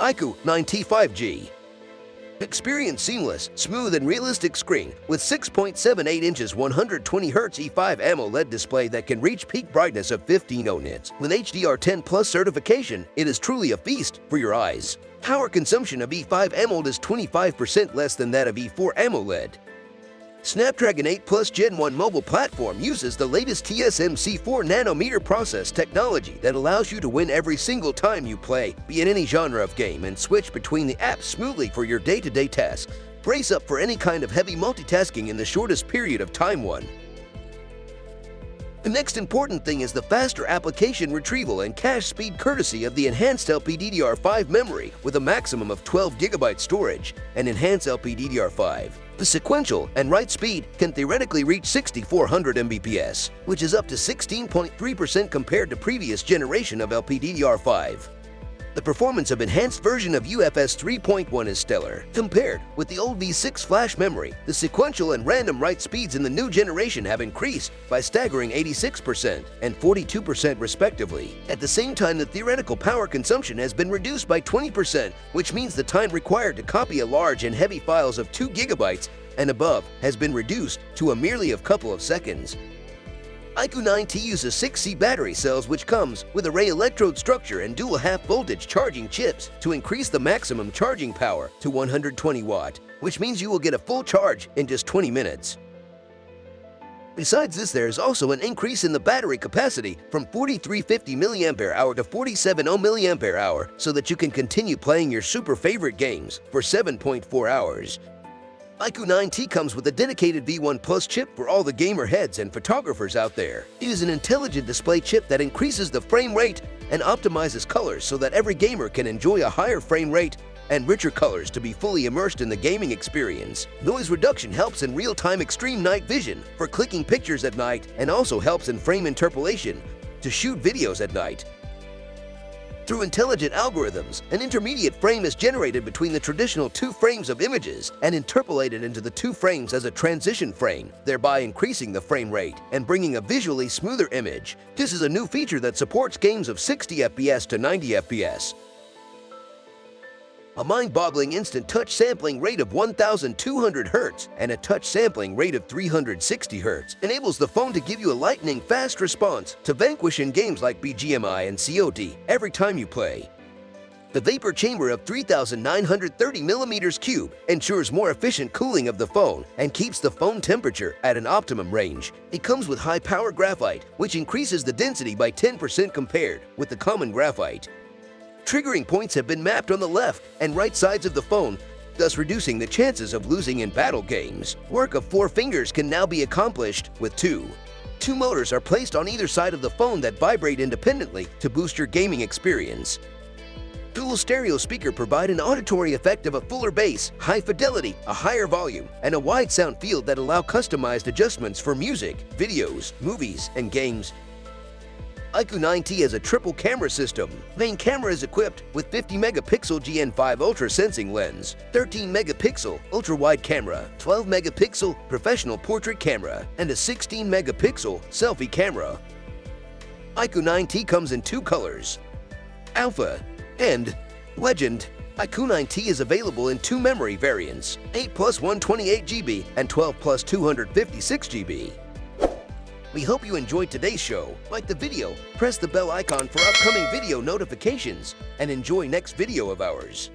IQOO 9T 5G. Experience seamless, smooth, and realistic screen with 6.78 inches 120Hz E5 AMOLED display that can reach peak brightness of 1500 nits. With HDR10 Plus certification, it is truly a feast for your eyes. Power consumption of E5 AMOLED is 25% less than that of E4 AMOLED. Snapdragon 8 Plus Gen 1 mobile platform uses the latest TSMC 4nm process technology that allows you to win every single time you play, be it any genre of game, and switch between the apps smoothly for your day-to-day tasks. Brace up for any kind of heavy multitasking in the shortest period of time. The next important thing is the faster application retrieval and cache speed courtesy of the enhanced LPDDR5 memory with a maximum of 12 GB storage and enhanced LPDDR5. The sequential and write speed can theoretically reach 6400 Mbps, which is up to 16.3% compared to previous generation of LPDDR5. The performance of enhanced version of UFS 3.1 is stellar. Compared with the old V6 flash memory, the sequential and random write speeds in the new generation have increased by staggering 86% and 42% respectively. At the same time, the theoretical power consumption has been reduced by 20%, which means the time required to copy a large and heavy files of 2 GB and above has been reduced to a merely a couple of seconds. IQOO 9T uses 6C battery cells which comes with array electrode structure and dual half-voltage charging chips to increase the maximum charging power to 120 watt, which means you will get a full charge in just 20 minutes. Besides this, there is also an increase in the battery capacity from 4350 mAh to 4700 mAh so that you can continue playing your super favorite games for 7.4 hours. IQOO 9T comes with a dedicated V1 Plus chip for all the gamer heads and photographers out there. It is an intelligent display chip that increases the frame rate and optimizes colors so that every gamer can enjoy a higher frame rate and richer colors to be fully immersed in the gaming experience. Noise reduction helps in real-time extreme night vision for clicking pictures at night and also helps in frame interpolation to shoot videos at night. Through intelligent algorithms, an intermediate frame is generated between the traditional 2 frames of images and interpolated into the 2 frames as a transition frame, thereby increasing the frame rate and bringing a visually smoother image. This is a new feature that supports games of 60 FPS to 90 FPS. A mind-boggling instant touch sampling rate of 1200 Hz and a touch sampling rate of 360 Hz enables the phone to give you a lightning-fast response to vanquish in games like BGMI and COD every time you play. The vapor chamber of 3930 mm3 ensures more efficient cooling of the phone and keeps the phone temperature at an optimum range. It comes with high-power graphite, which increases the density by 10% compared with the common graphite. Triggering points have been mapped on the left and right sides of the phone, thus reducing the chances of losing in battle games. Work of 4 fingers can now be accomplished with 2. 2 motors are placed on either side of the phone that vibrate independently to boost your gaming experience. Dual stereo speaker provide an auditory effect of a fuller bass, high fidelity, a higher volume, and a wide sound field that allow customized adjustments for music, videos, movies, and games. IQOO 9T has a triple camera system. Main camera is equipped with 50 megapixel GN5 ultra sensing lens, 13 megapixel ultra-wide camera, 12 megapixel professional portrait camera, and a 16 megapixel selfie camera. IQOO 9T comes in 2 colors, Alpha and Legend. IQOO 9T is available in 2 memory variants, 8 plus 128 GB and 12 plus 256 GB. We hope you enjoyed today's show. Like the video, press the bell icon for upcoming video notifications, and enjoy next video of ours.